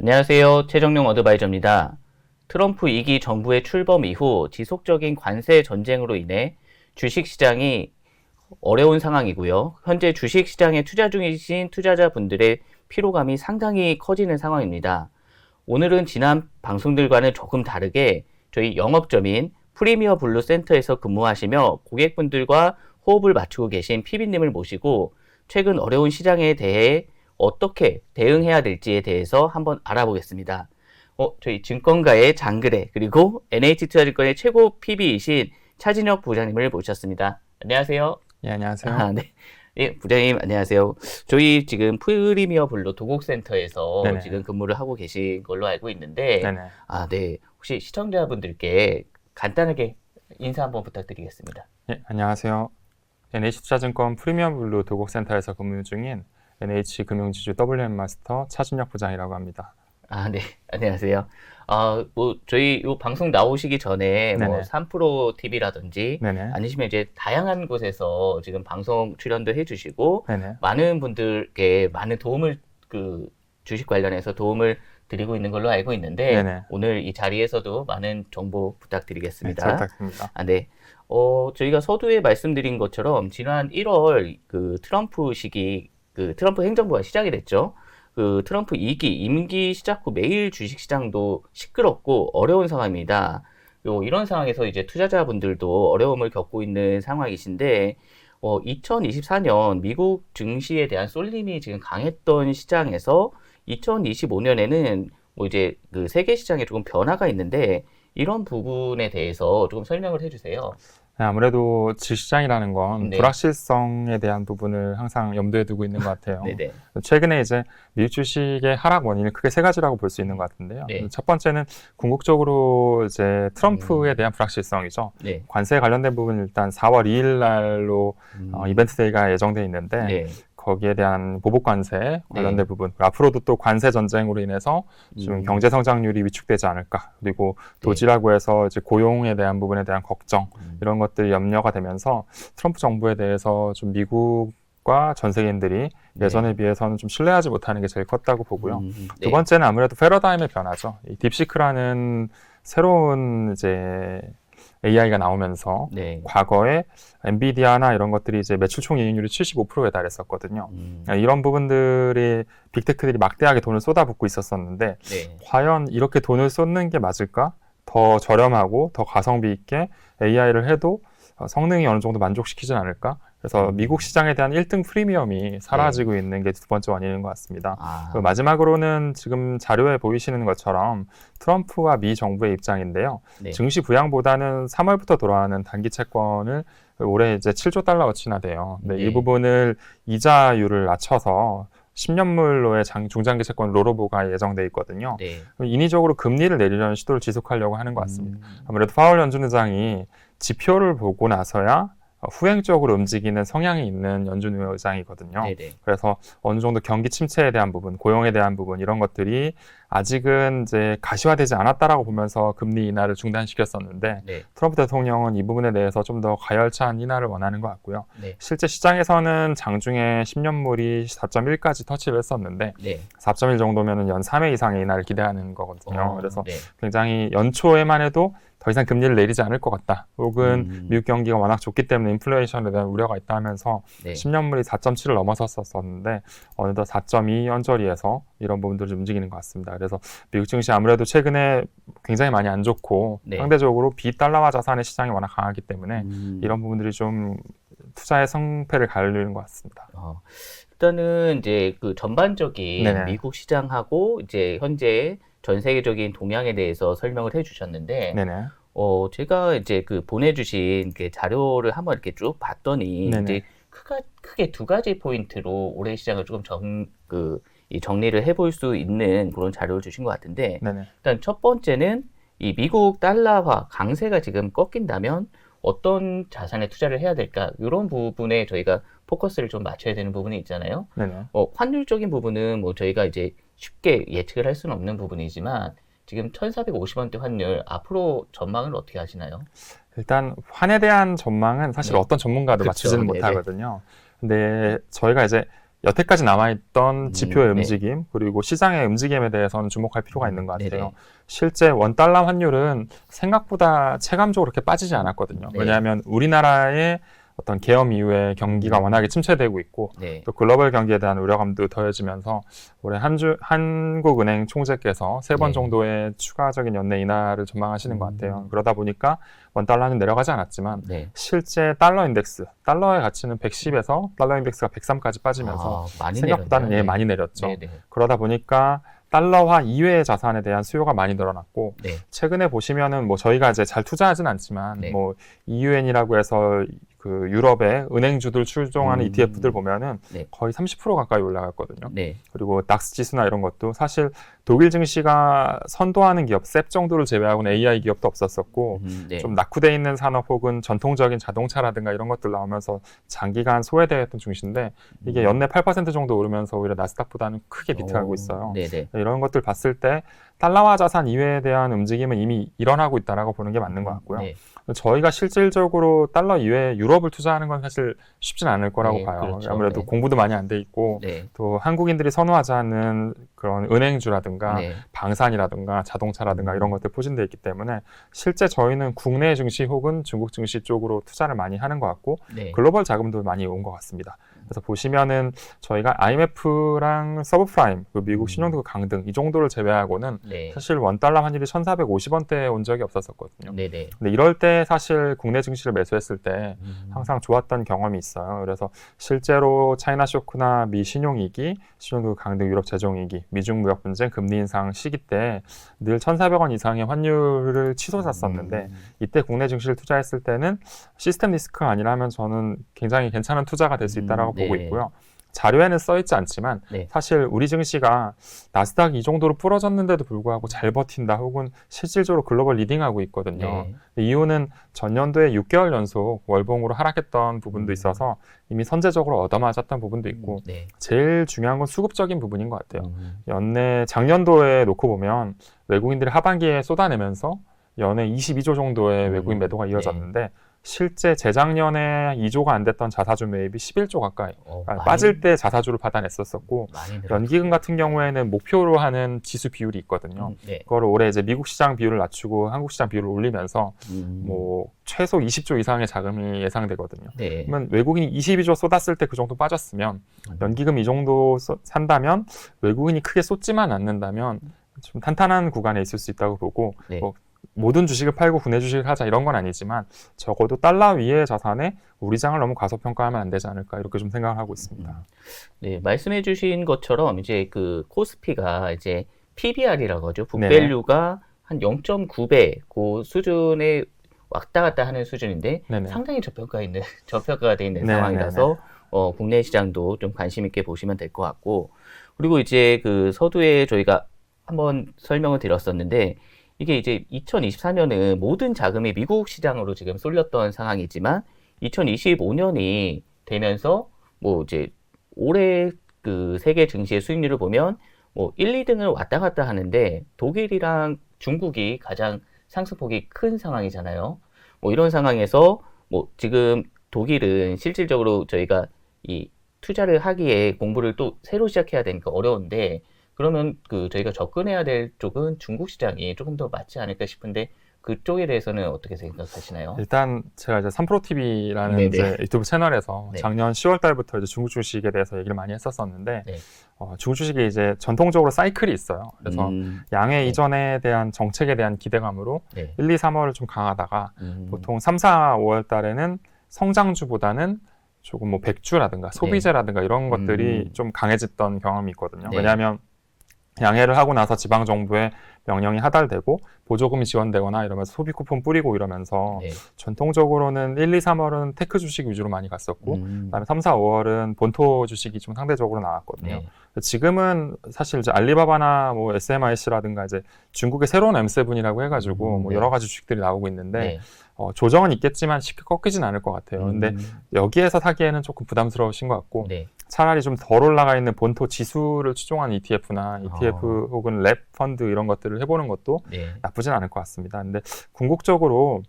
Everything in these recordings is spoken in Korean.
안녕하세요. 최정용 어드바이저입니다. 트럼프 2기 정부의 출범 이후 지속적인 관세 전쟁으로 인해 주식시장이 어려운 상황이고요. 현재 주식시장에 투자 중이신 투자자분들의 피로감이 상당히 커지는 상황입니다. 오늘은 지난 방송들과는 조금 다르게 저희 영업점인 프리미어 블루 센터에서 근무하시며 고객분들과 호흡을 맞추고 계신 PB님을 모시고 최근 어려운 시장에 대해 어떻게 대응해야 될지에 대해서 한번 알아보겠습니다. 저희 증권가의 장그래 그리고 NH투자증권의 최고 PB이신 차진혁 부장님을 모셨습니다. 안녕하세요. 예, 안녕하세요. 네. 예, 부장님 안녕하세요. 저희 지금 프리미어 블루 도곡센터에서 네네. 지금 근무를 하고 계신 걸로 알고 있는데 네네. 네. 혹시 시청자분들께 간단하게 인사 한번 부탁드리겠습니다. 예, 안녕하세요. NH투자증권 프리미엄 블루 도곡센터에서 근무 중인 NH금융지주 WM 마스터 차준혁 부장이라고 합니다. 네. 안녕하세요. 저희 요 방송 나오시기 전에 네네. 3프로 TV라든지 네네. 아니시면 이제 다양한 곳에서 지금 방송 출연도 해주시고 네네. 많은 분들께 많은 도움을 주식 관련해서 도움을 드리고 있는 걸로 알고 있는데 네네. 오늘 이 자리에서도 많은 정보 부탁드리겠습니다. 네, 잘 부탁드립니다. 네. 저희가 서두에 말씀드린 것처럼 지난 1월 트럼프 시기 트럼프 행정부가 시작이 됐죠. 트럼프 2기 임기 시작 후 매일 주식시장도 시끄럽고 어려운 상황입니다. 이런 상황에서 이제 투자자분들도 어려움을 겪고 있는 상황이신데 2024년 미국 증시에 대한 쏠림이 지금 강했던 시장에서 2025년에는 이제 세계 시장에 조금 변화가 있는데 이런 부분에 대해서 조금 설명을 해주세요. 네, 아무래도 주식시장이라는 건 네. 불확실성에 대한 부분을 항상 염두에 두고 있는 것 같아요. 네네. 최근에 이제 미국 주식의 하락 원인을 크게 세 가지라고 볼 수 있는 것 같은데요. 네. 첫 번째는 궁극적으로 이제 트럼프에 대한 불확실성이죠. 네. 관세에 관련된 부분은 일단 4월 2일 날로 이벤트 데이가 예정돼 있는데 네. 거기에 대한 보복 관세 관련된 부분, 앞으로도 또 관세 전쟁으로 인해서 좀 경제 성장률이 위축되지 않을까, 그리고 도지라고 해서 이제 고용에 대한 부분에 대한 걱정 이런 것들이 염려가 되면서 트럼프 정부에 대해서 좀 미국과 전 세계인들이 예전에 비해서는 좀 신뢰하지 못하는 게 제일 컸다고 보고요. 두 번째는 아무래도 패러다임의 변화죠. 이 딥시크라는 새로운 이제 AI가 나오면서 과거에 엔비디아나 이런 것들이 이제 매출 총이익률이 75%에 달했었거든요. 이런 부분들이 빅테크들이 막대하게 돈을 쏟아붓고 있었었는데 과연 이렇게 돈을 쏟는 게 맞을까? 더 저렴하고 더 가성비 있게 AI를 해도 성능이 어느 정도 만족시키진 않을까? 그래서 미국 시장에 대한 1등 프리미엄이 사라지고 있는 게 두 번째 원인인 것 같습니다. 마지막으로는 지금 자료에 보이시는 것처럼 트럼프와 미 정부의 입장인데요. 증시 부양보다는 3월부터 돌아가는 단기 채권을 올해 이제 7조 달러어치나 돼요. 이 부분을 이자율을 낮춰서 10년물로의 중장기 채권 롤오버가 예정돼 있거든요. 인위적으로 금리를 내리려는 시도를 지속하려고 하는 것 같습니다. 아무래도 파월 연준 의장이 지표를 보고 나서야 후행적으로 움직이는 성향이 있는 연준 의장이거든요. 그래서 어느 정도 경기 침체에 대한 부분, 고용에 대한 부분 이런 것들이 아직은 이제 가시화되지 않았다라고 보면서 금리 인하를 중단시켰었는데 트럼프 대통령은 이 부분에 대해서 좀 더 가열찬 인하를 원하는 것 같고요. 실제 시장에서는 장중에 10년물이 4.1까지 터치를 했었는데 4.1 정도면 연 3회 이상의 인하를 기대하는 거거든요. 그래서 굉장히 연초에만 해도 더 이상 금리를 내리지 않을 것 같다. 혹은 미국 경기가 워낙 좋기 때문에 인플레이션에 대한 우려가 있다 하면서 10년물이 4.7을 넘어섰었는데 어느덧 4.2 언저리에서 이런 부분들을 좀 움직이는 것 같습니다. 그래서 미국 증시 아무래도 최근에 굉장히 많이 안 좋고 상대적으로 비달러화 자산의 시장이 워낙 강하기 때문에 이런 부분들이 좀 투자의 성패를 가르는 것 같습니다. 일단은 이제 전반적인 미국 시장하고 이제 현재 전 세계적인 동향에 대해서 설명을 해주셨는데, 제가 이제 보내주신 자료를 한번 이렇게 쭉 봤더니, 이제 크게 두 가지 포인트로 올해 시장을 조금 정리를 해볼 수 있는 그런 자료를 주신 것 같은데, 일단 첫 번째는 이 미국 달러화 강세가 지금 꺾인다면 어떤 자산에 투자를 해야 될까? 이런 부분에 저희가 포커스를 좀 맞춰야 되는 부분이 있잖아요. 환율적인 부분은 저희가 이제 쉽게 예측을 할 수는 없는 부분이지만 지금 1,450원대 환율 앞으로 전망을 어떻게 하시나요? 일단 환에 대한 전망은 사실 어떤 전문가도 맞추지는 못하거든요. 근데 저희가 이제 여태까지 남아있던 지표의 움직임 그리고 시장의 움직임에 대해서는 주목할 필요가 있는 것 같아요. 실제 원달러 환율은 생각보다 체감적으로 그렇게 빠지지 않았거든요. 왜냐하면 우리나라의 어떤 계엄 이후에 경기가 워낙에 침체되고 있고 또 글로벌 경기에 대한 우려감도 더해지면서 올해 한국은행 총재께서 3번 정도의 추가적인 연내 인하를 전망하시는 것 같아요. 그러다 보니까 원달러는 내려가지 않았지만 실제 달러 인덱스, 달러의 가치는 110에서 달러 인덱스가 103까지 빠지면서 생각보다는 많이 내렸죠. 그러다 보니까 달러화 이외의 자산에 대한 수요가 많이 늘어났고 최근에 보시면은 뭐 저희가 이제 잘 투자하진 않지만 뭐 EUN이라고 해서 그 유럽의 은행주들 출종하는 ETF들 보면은 거의 30% 가까이 올라갔거든요. 그리고 닥스 지수나 이런 것도 사실 독일 증시가 선도하는 기업, 셉 정도를 제외하고는 AI 기업도 없었었고 좀 낙후돼 있는 산업 혹은 전통적인 자동차라든가 이런 것들 나오면서 장기간 소외되었던 증시인데 이게 연내 8% 정도 오르면서 오히려 나스닥보다는 크게 비트하고 있어요. 이런 것들 봤을 때 달러화 자산 이외에 대한 움직임은 이미 일어나고 있다라고 보는 게 맞는 것 같고요. 저희가 실질적으로 달러 이외에 유럽을 투자하는 건 사실 쉽진 않을 거라고 봐요. 그렇죠. 아무래도 공부도 많이 안 돼 있고 또 한국인들이 선호하지 않는 그런 은행주라든가 방산이라든가 자동차라든가 이런 것들 포진되어 있기 때문에 실제 저희는 국내 증시 혹은 중국 증시 쪽으로 투자를 많이 하는 것 같고 글로벌 자금도 많이 온 것 같습니다. 그래서 보시면은 저희가 IMF랑 서브프라임, 미국 신용등급 강등 이 정도를 제외하고는 사실 원달러 환율이 1,450원대에 온 적이 없었거든요. 근데 이럴 때 사실 국내 증시를 매수했을 때 항상 좋았던 경험이 있어요. 그래서 실제로 차이나 쇼크나 미 신용위기, 신용등급 강등, 유럽 재정위기, 미중 무역 분쟁, 금리 인상 시기 때 늘 1,400원 이상의 환율을 치솟았었는데 이때 국내 증시를 투자했을 때는 시스템 리스크가 아니라면 저는 굉장히 괜찮은 투자가 될 수 있다라고 보고 있고요. 자료에는 써있지 않지만 사실 우리 증시가 나스닥 이 정도로 부러졌는데도 불구하고 잘 버틴다 혹은 실질적으로 글로벌 리딩하고 있거든요. 이유는 전년도에 6개월 연속 월봉으로 하락했던 부분도 있어서 이미 선제적으로 얻어맞았던 부분도 있고 제일 중요한 건 수급적인 부분인 것 같아요. 연내 작년도에 놓고 보면 외국인들이 하반기에 쏟아내면서 연에 22조 정도의 외국인 매도가 이어졌는데 실제 재작년에 2조가 안 됐던 자사주 매입이 11조 가까이 빠질 때 자사주를 받아냈었었고 연기금 같은 경우에는 목표로 하는 지수 비율이 있거든요. 그걸 올해 이제 미국 시장 비율을 낮추고 한국 시장 비율을 올리면서 뭐 최소 20조 이상의 자금이 예상되거든요. 그러면 외국인이 22조 쏟았을 때 그 정도 빠졌으면 연기금 이 정도 산다면 외국인이 크게 쏟지만 않는다면 좀 탄탄한 구간에 있을 수 있다고 보고 뭐 모든 주식을 팔고 국내 주식을 하자 이런 건 아니지만 적어도 달러 위의 자산에 우리 장을 너무 과소평가하면 안 되지 않을까 이렇게 좀 생각을 하고 있습니다. 네, 말씀해주신 것처럼 이제 그 코스피가 이제 PBR이라고 하죠. 북밸류가 한 0.9배 그 수준에 왔다 갔다 하는 수준인데 상당히 저평가가 돼 있는 상황이라서 국내 시장도 좀 관심 있게 보시면 될 것 같고 그리고 이제 그 서두에 저희가 한번 설명을 드렸었는데. 이게 이제 2024년은 모든 자금이 미국 시장으로 지금 쏠렸던 상황이지만 2025년이 되면서 뭐 이제 올해 그 세계 증시의 수익률을 보면 뭐 1, 2등을 왔다 갔다 하는데 독일이랑 중국이 가장 상승폭이 큰 상황이잖아요. 뭐 이런 상황에서 뭐 지금 독일은 실질적으로 저희가 이 투자를 하기에 공부를 또 새로 시작해야 되니까 어려운데 그러면 그 저희가 접근해야 될 쪽은 중국 시장이 조금 더 맞지 않을까 싶은데 그쪽에 대해서는 어떻게 생각하시나요? 일단 제가 이제 3프로TV라는 이제 유튜브 채널에서 작년 10월 달부터 이제 중국 주식에 대해서 얘기를 많이 했었었는데 중국 주식이 이제 전통적으로 사이클이 있어요. 그래서 양해 이전에 대한 정책에 대한 기대감으로 1, 2, 3월을 좀 강하다가 보통 3, 4, 5월 달에는 성장주보다는 조금 뭐 백주라든가 소비재라든가 이런 것들이 좀 강해졌던 경험이 있거든요. 왜냐하면 양해를 하고 나서 지방정부의 명령이 하달되고 보조금이 지원되거나 이러면서 소비 쿠폰 뿌리고 이러면서 전통적으로는 1, 2, 3월은 테크 주식 위주로 많이 갔었고 그다음에 3, 4, 5월은 본토 주식이 좀 상대적으로 나왔거든요. 지금은 사실 이제 알리바바나 뭐 SMIC라든가 이제 중국의 새로운 M7이라고 해가지고 뭐 여러 가지 주식들이 나오고 있는데 조정은 있겠지만 쉽게 꺾이진 않을 것 같아요. 근데 여기에서 사기에는 조금 부담스러우신 것 같고 차라리 좀 덜 올라가 있는 본토 지수를 추종한 ETF나 ETF 혹은 랩 펀드 이런 것들을 해보는 것도 나쁘진 않을 것 같습니다. 근데 궁극적으로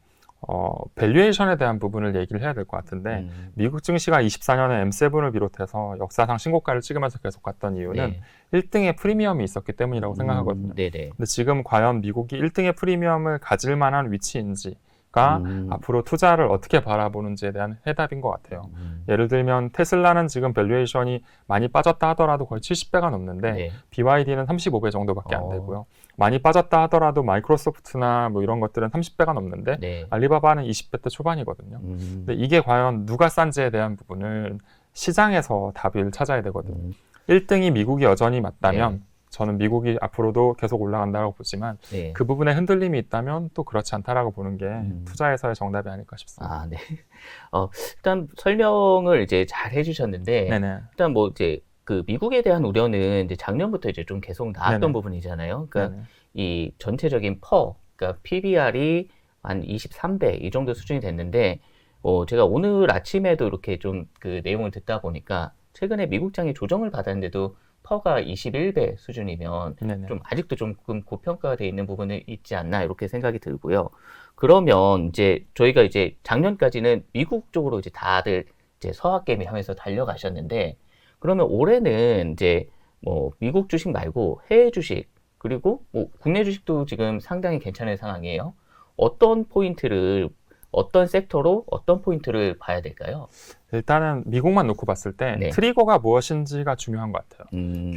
밸류에이션에 대한 부분을 얘기를 해야 될 것 같은데 미국 증시가 24년에 M7을 비롯해서 역사상 신고가를 찍으면서 계속 갔던 이유는 네. 1등의 프리미엄이 있었기 때문이라고 생각하거든요. 네네. 근데 지금 과연 미국이 1등의 프리미엄을 가질 만한 위치인지가 앞으로 투자를 어떻게 바라보는지에 대한 해답인 것 같아요. 예를 들면 테슬라는 지금 밸류에이션이 많이 빠졌다 하더라도 거의 70배가 넘는데 네. BYD는 35배 정도밖에 안 되고요. 많이 빠졌다 하더라도 마이크로소프트나 뭐 이런 것들은 30배가 넘는데 네. 알리바바는 20배 초반이거든요. 근데 이게 과연 누가 싼지에 대한 부분을 시장에서 답을 찾아야 되거든요. 1등이 미국이 여전히 맞다면 네. 저는 미국이 앞으로도 계속 올라간다고 보지만 네. 그 부분에 흔들림이 있다면 또 그렇지 않다라고 보는 게 투자에서의 정답이 아닐까 싶습니다. 아, 네. 일단 설명을 이제 잘 해주셨는데, 네네. 일단 뭐 이제 그 미국에 대한 우려는 이제 작년부터 이제 좀 계속 나왔던 네네. 부분이잖아요. 그러니까 네네. 이 전체적인 그러니까 PBR이 한 23배 이 정도 수준이 됐는데, 제가 오늘 아침에도 이렇게 좀 그 내용을 듣다 보니까 최근에 미국장이 조정을 받았는데도 퍼가 21배 수준이면 네네. 좀 아직도 조금 고평가가 돼 있는 부분이 있지 않나 이렇게 생각이 들고요. 그러면 이제 저희가 이제 작년까지는 미국 쪽으로 이제 다들 이제 서학개미 하면서 달려가셨는데, 그러면 올해는 이제 뭐 미국 주식 말고 해외 주식 그리고 뭐 국내 주식도 지금 상당히 괜찮은 상황이에요. 어떤 섹터로 어떤 포인트를 봐야 될까요? 일단은 미국만 놓고 봤을 때 네. 트리거가 무엇인지가 중요한 것 같아요.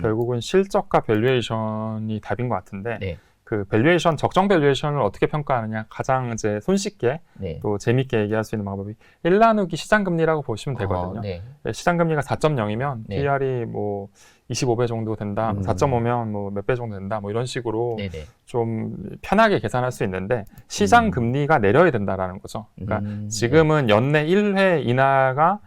결국은 실적과 밸류에이션이 답인 것 같은데 네. 그 밸류에이션, 적정 밸류에이션을 어떻게 평가하느냐 가장 이제 손쉽게 네. 또 재밌게 얘기할 수 있는 방법이 1나누기 시장금리라고 보시면 되거든요. 네. 시장금리가 4.0이면 네. PR이 뭐 25배 정도 된다, 4.5면 뭐 몇 배 정도 된다, 뭐 이런 식으로 네네. 좀 편하게 계산할 수 있는데 시장 금리가 내려야 된다라는 거죠. 그러니까 지금은 연내 1회 인하가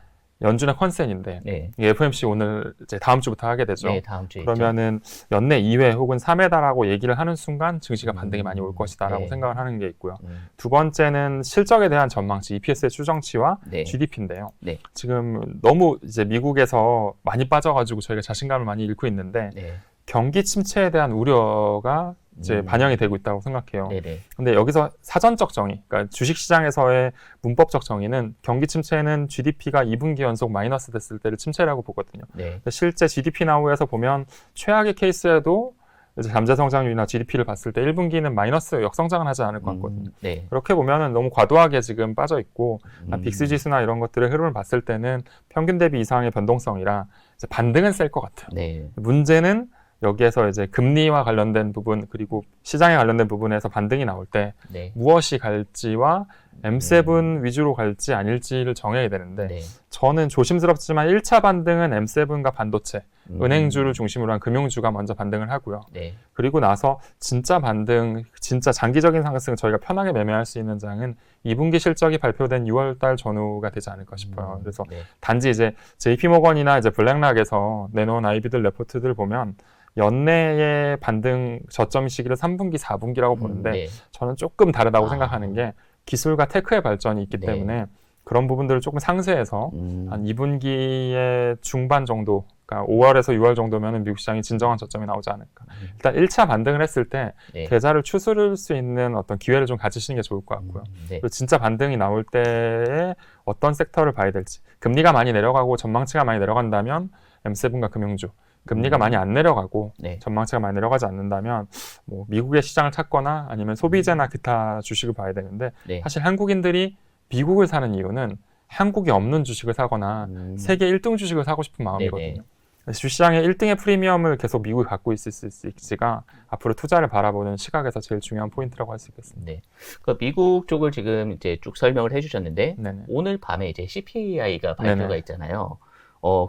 연준의 컨센인데 네. FOMC 오늘 이제 다음 주부터 하게 되죠. 네, 다음 주에 그러면은 연내 2회 혹은 3회다라고 얘기를 하는 순간 증시가 반등이 많이 올 것이다라고 네. 생각을 하는 게 있고요. 두 번째는 실적에 대한 전망치, EPS의 추정치와 네. GDP인데요. 네. 지금 너무 이제 미국에서 많이 빠져가지고 저희가 자신감을 많이 잃고 있는데 네. 경기 침체에 대한 우려가 이제 반영이 되고 있다고 생각해요. 네네. 근데 여기서 사전적 정의, 그러니까 주식시장에서의 문법적 정의는 경기 침체는 GDP가 2분기 연속 마이너스 됐을 때를 침체라고 보거든요. 네. 실제 GDP 나우에서 보면 최악의 케이스에도 이제 잠재 성장률이나 GDP를 봤을 때 1분기는 마이너스 역성장은 하지 않을 것 같거든요. 네. 그렇게 보면은 너무 과도하게 지금 빠져 있고 빅스 지수나 이런 것들의 흐름을 봤을 때는 평균 대비 이상의 변동성이라 이제 반등은 셀 것 같아요. 네. 문제는 여기에서 이제 금리와 관련된 부분 그리고 시장에 관련된 부분에서 반등이 나올 때 네. 무엇이 갈지와 M7 위주로 갈지 아닐지를 정해야 되는데 네. 저는 조심스럽지만 1차 반등은 M7과 반도체, 은행주를 중심으로 한 금융주가 먼저 반등을 하고요. 네. 그리고 나서 진짜 반등, 진짜 장기적인 상승 저희가 편하게 매매할 수 있는 장은 2분기 실적이 발표된 6월달 전후가 되지 않을까 싶어요. 그래서 네. 단지 이제 JP모건이나 이제 블랙락에서 내놓은 아이비들 레포트들 보면 연내의 반등 저점 시기를 3분기, 4분기라고 보는데 네. 저는 조금 다르다고 생각하는 게 기술과 테크의 발전이 있기 네. 때문에 그런 부분들을 조금 상쇄해서 한 2분기의 중반 정도, 그러니까 5월에서 6월 정도면 미국 시장이 진정한 저점이 나오지 않을까. 일단 1차 반등을 했을 때 네. 계좌를 추스를 수 있는 어떤 기회를 좀 가지시는 게 좋을 것 같고요. 네. 그리고 진짜 반등이 나올 때에 어떤 섹터를 봐야 될지. 금리가 많이 내려가고 전망치가 많이 내려간다면 M7과 금융주, 금리가 많이 안 내려가고 네. 전망치가 많이 내려가지 않는다면 뭐 미국의 시장을 찾거나 아니면 소비재나 기타 주식을 봐야 되는데 네. 사실 한국인들이 미국을 사는 이유는 한국이 없는 주식을 사거나 세계 1등 주식을 사고 싶은 마음이거든요. 주시장의 1등의 프리미엄을 계속 미국이 갖고 있을 수 있을지가 앞으로 투자를 바라보는 시각에서 제일 중요한 포인트라고 할 수 있겠습니다. 네. 그러니까 미국 쪽을 지금 이제 쭉 설명을 해주셨는데 네네. 오늘 밤에 이제 CPI가 발표가 네네. 있잖아요.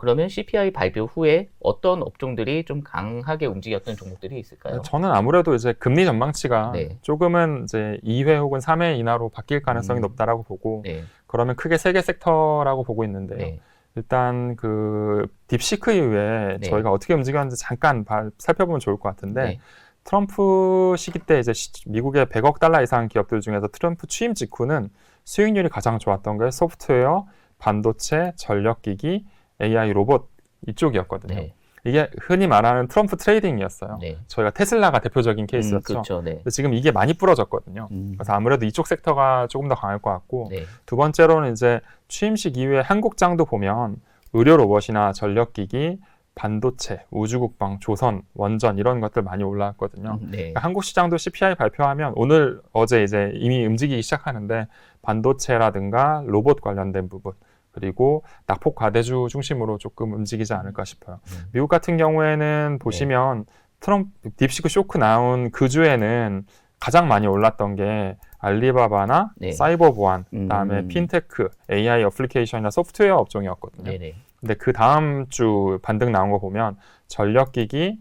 그러면 CPI 발표 후에 어떤 업종들이 좀 강하게 움직였던 종목들이 있을까요? 저는 아무래도 이제 금리 전망치가 네. 조금은 이제 2회 혹은 3회 인하로 바뀔 가능성이 높다라고 보고 네. 그러면 크게 3개 섹터라고 보고 있는데요. 네. 일단 그 딥시크 이후에 네. 저희가 어떻게 움직였는지 잠깐 살펴보면 좋을 것 같은데 네. 트럼프 시기 때 이제 미국의 100억 달러 이상 기업들 중에서 트럼프 취임 직후는 수익률이 가장 좋았던 게 소프트웨어, 반도체, 전력기기, AI 로봇 이쪽이었거든요. 네. 이게 흔히 말하는 트럼프 트레이딩이었어요. 네. 저희가 테슬라가 대표적인 케이스였죠. 그렇죠. 네. 근데 지금 이게 많이 부러졌거든요. 그래서 아무래도 이쪽 섹터가 조금 더 강할 것 같고 네. 두 번째로는 이제 취임식 이후에 한국장도 보면 의료 로봇이나 전력기기, 반도체, 우주국방, 조선, 원전 이런 것들 많이 올라왔거든요. 네. 그러니까 한국 시장도 CPI 발표하면 오늘 어제 이제 이미 움직이기 시작하는데 반도체라든가 로봇 관련된 부분 그리고 낙폭 과대주 중심으로 조금 움직이지 않을까 싶어요. 미국 같은 경우에는 보시면 트럼프 딥시크 쇼크 나온 그 주에는 가장 많이 올랐던 게 알리바바나 사이버 보안, 그다음에 핀테크, AI 어플리케이션이나 소프트웨어 업종이었거든요. 네네. 근데 그 다음 주 반등 나온 거 보면 전력기기,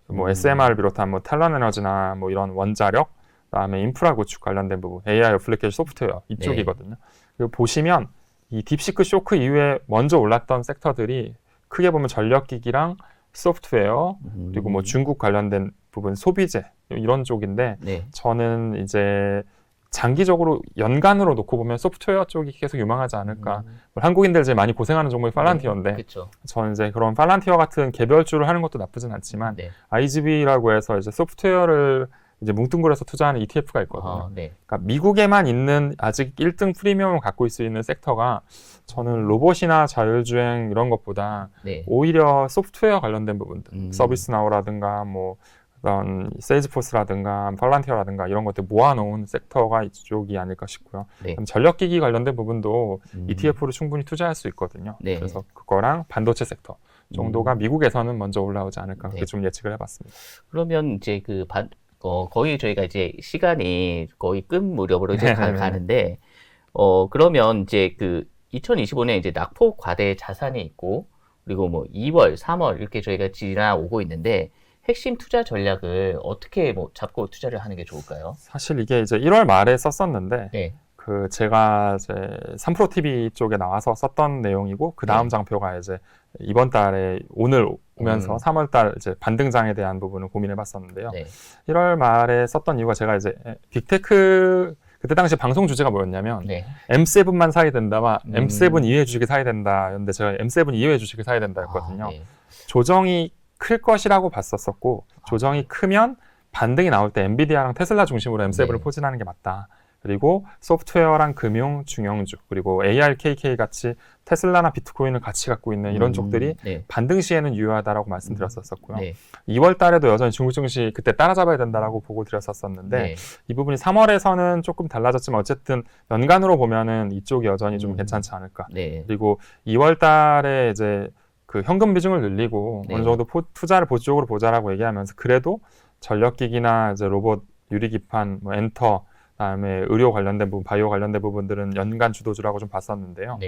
뭐 SMR을 비롯한 뭐 탈런 에너지나 뭐 이런 원자력, 그다음에 인프라 구축 관련된 부분, AI 어플리케이션 소프트웨어 이쪽이거든요. 그리고 보시면 이 딥시크 쇼크 이후에 먼저 올랐던 섹터들이 크게 보면 전력기기랑 소프트웨어 그리고 뭐 중국 관련된 부분 소비재 이런 쪽인데 저는 이제 장기적으로 연간으로 놓고 보면 소프트웨어 쪽이 계속 유망하지 않을까. 한국인들 제일 많이 고생하는 종목이 팔란티어인데 저는 이제 그런 팔란티어 같은 개별주를 하는 것도 나쁘진 않지만 IGB라고 해서 이제 소프트웨어를 이제 뭉뚱그려서 투자하는 ETF가 있거든요. 그러니까 미국에만 있는 아직 1등 프리미엄을 갖고 있을 수 있는 섹터가 저는 로봇이나 자율주행 이런 것보다 오히려 소프트웨어 관련된 부분들, 서비스나우라든가 뭐 그런 세일즈포스라든가 팔란티어라든가 이런 것들 모아놓은 섹터가 이쪽이 아닐까 싶고요. 그럼 전력기기 관련된 부분도 ETF로 충분히 투자할 수 있거든요. 그래서 그거랑 반도체 섹터 정도가 미국에서는 먼저 올라오지 않을까 그렇게 좀 예측을 해봤습니다. 그러면 이제 거의 저희가 이제 시간이 거의 끝 무렵으로 이제 가는데 그러면 이제 2025년에 이제 낙폭 과대 자산이 있고 그리고 뭐 2월, 3월 이렇게 저희가 지나오고 있는데 핵심 투자 전략을 어떻게 뭐 잡고 투자를 하는 게 좋을까요? 사실 이게 이제 1월 말에 썼었는데 제가 이제 3프로TV 쪽에 나와서 썼던 내용이고 그 다음 장표가 이제 이번 달에 오늘 오면서 3월 달 이제 반등장에 대한 부분을 고민해 봤었는데요. 1월 말에 썼던 이유가 제가 이제 빅테크 그때 당시 방송 주제가 뭐였냐면 M7만 사야 된다와 M7 이외의 주식을 사야 된다였는데 제가 M7 이외의 주식을 사야 된다였거든요. 조정이 클 것이라고 봤었었고 조정이 크면 반등이 나올 때 엔비디아랑 테슬라 중심으로 M7을 포진하는 게 맞다. 그리고 소프트웨어랑 금융, 중형주, 그리고 ARKK 같이 테슬라나 비트코인을 같이 갖고 있는 이런 쪽들이 반등 시에는 유효하다라고 말씀드렸었고요. 2월 달에도 여전히 중국 증시 그때 따라잡아야 된다라고 보고 드렸었는데 이 부분이 3월에서는 조금 달라졌지만 어쨌든 연간으로 보면은 이쪽이 여전히 좀 괜찮지 않을까. 그리고 2월 달에 이제 그 현금 비중을 늘리고 어느 정도 투자를 보수적으로 보자라고 얘기하면서 그래도 전력기기나 이제 로봇, 유리기판, 뭐 엔터 그다음에 의료 관련된 부분, 바이오 관련된 부분들은 연간 주도주라고 좀 봤었는데요.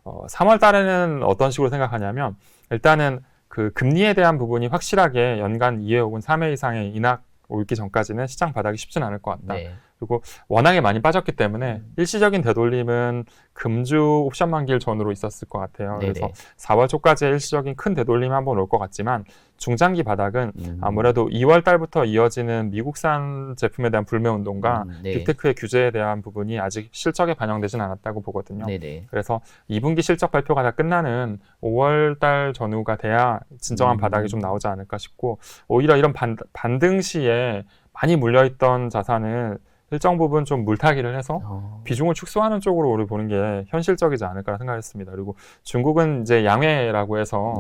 3월 달에는 어떤 식으로 생각하냐면 일단은 그 금리에 대한 부분이 확실하게 연간 2회 혹은 3회 이상의 인하 올기 전까지는 시장 바닥이 쉽지는 않을 것 같다. 그리고 워낙에 많이 빠졌기 때문에 일시적인 되돌림은 금주 옵션 만기일 전으로 있었을 것 같아요. 그래서 4월 초까지 일시적인 큰 되돌림이 한번 올 것 같지만 중장기 바닥은 아무래도 2월 달부터 이어지는 미국산 제품에 대한 불매운동과 빅테크의 규제에 대한 부분이 아직 실적에 반영되진 않았다고 보거든요. 그래서 2분기 실적 발표가 다 끝나는 5월 달 전후가 돼야 진정한 바닥이 좀 나오지 않을까 싶고 오히려 이런 반등 시에 많이 물려있던 자산을 일정 부분 좀 물타기를 해서 비중을 축소하는 쪽으로 우리 보는 게 현실적이지 않을까 생각했습니다. 그리고 중국은 이제 양회라고 해서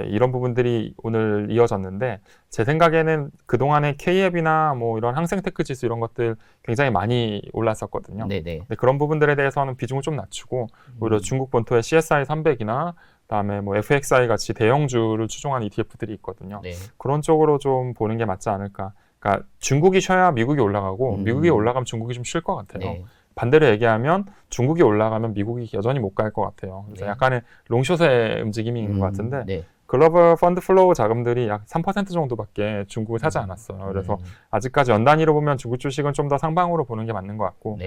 이런 부분들이 오늘 이어졌는데 제 생각에는 그동안에 K앱이나 뭐 이런 항생테크 지수 이런 것들 굉장히 많이 올랐었거든요. 근데 그런 부분들에 대해서는 비중을 좀 낮추고 오히려 중국 본토의 CSI 300이나 그다음에 뭐 FXI 같이 대형주를 추종한 ETF들이 있거든요. 그런 쪽으로 좀 보는 게 맞지 않을까. 그러니까 중국이 쉬어야 미국이 올라가고 미국이 올라가면 중국이 좀 쉴 것 같아요. 반대로 얘기하면 중국이 올라가면 미국이 여전히 못 갈 것 같아요. 그래서 약간의 롱숏의 움직임인 것 같은데 글로벌 펀드 플로우 자금들이 약 3% 정도밖에 중국을 사지 않았어요. 그래서 아직까지 연 단위로 보면 중국 주식은 좀 더 상방으로 보는 게 맞는 것 같고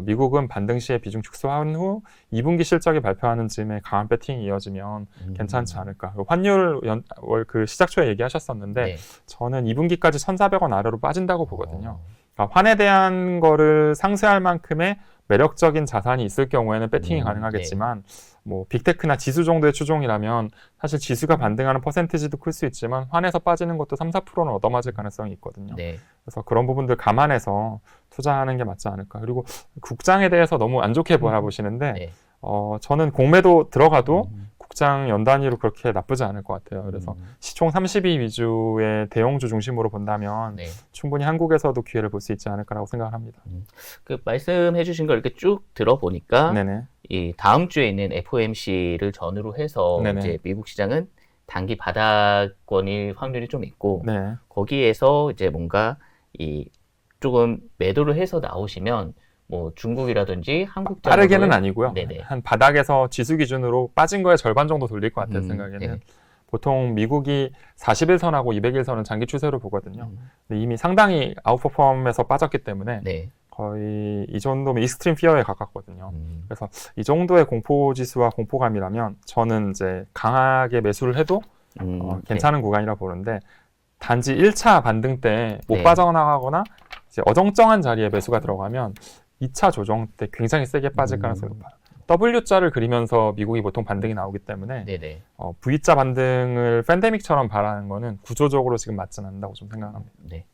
미국은 반등 시에 비중 축소한 후 2분기 실적이 발표하는 즈음에 강한 배팅이 이어지면 괜찮지 않을까. 환율 그 시작 초에 얘기하셨었는데 저는 2분기까지 1,400원 아래로 빠진다고 보거든요. 그러니까 환에 대한 거를 상쇄할 만큼의 매력적인 자산이 있을 경우에는 배팅이 가능하겠지만 뭐 빅테크나 지수 정도의 추종이라면 사실 지수가 반등하는 퍼센티지도 클 수 있지만 환에서 빠지는 것도 3, 4%는 얻어맞을 가능성이 있거든요. 네. 그래서 그런 부분들 감안해서 투자하는 게 맞지 않을까. 그리고 국장에 대해서 너무 안 좋게 바라보시는데 네. 저는 공매도 들어가도 국장 연단위로 그렇게 나쁘지 않을 것 같아요. 그래서 시총 30위 위주의 대형주 중심으로 본다면 네. 충분히 한국에서도 기회를 볼 수 있지 않을까라고 생각을 합니다. 그 말씀해주신 걸 이렇게 쭉 들어보니까 네네. 이 다음 주에 있는 FOMC를 전후로 해서 네네. 이제 미국 시장은 단기 바닥권일 확률이 좀 있고 네. 거기에서 이제 뭔가 이 조금 매도를 해서 나오시면 뭐 중국이라든지 한국 빠르게는 아니고요. 네네. 한 바닥에서 지수 기준으로 빠진 거의 절반 정도 돌릴 것 같아요. 생각에는. 네. 보통 미국이 40일선하고 200일선은 장기 추세로 보거든요. 근데 이미 상당히 아웃퍼폼에서 빠졌기 때문에 네. 거의 이 정도면 익스트림 피어에 가깝거든요. 그래서 이 정도의 공포지수와 공포감이라면 저는 이제 강하게 매수를 해도 괜찮은 구간이라 보는데 단지 1차 반등 때 못 네. 빠져나가거나 이제 어정쩡한 자리에 매수가 들어가면 2차 조정 때 굉장히 세게 빠질 가능성이 높아요. W자를 그리면서 미국이 보통 반등이 나오기 때문에 네네. V자 반등을 팬데믹처럼 바라는 거는 구조적으로 지금 맞지는 않는다고 좀 생각합니다. 네.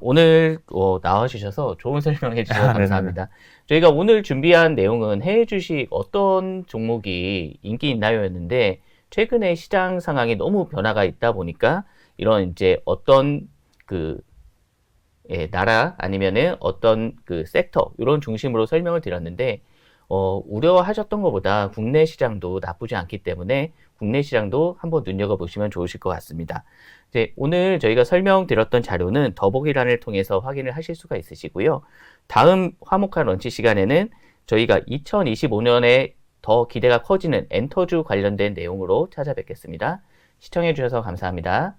오늘 나와주셔서 좋은 설명해 주셔서 감사합니다. 저희가 오늘 준비한 내용은 해외 주식 어떤 종목이 인기 있나요? 였는데 최근에 시장 상황이 너무 변화가 있다 보니까 이런 이제 어떤 그 나라 아니면은 어떤 그 섹터 이런 중심으로 설명을 드렸는데 우려하셨던 것보다 국내 시장도 나쁘지 않기 때문에 국내 시장도 한번 눈여겨보시면 좋으실 것 같습니다. 이제 오늘 저희가 설명드렸던 자료는 더보기란을 통해서 확인을 하실 수가 있으시고요. 다음 화목한 런치 시간에는 저희가 2025년에 더 기대가 커지는 엔터주 관련된 내용으로 찾아뵙겠습니다. 시청해 주셔서 감사합니다.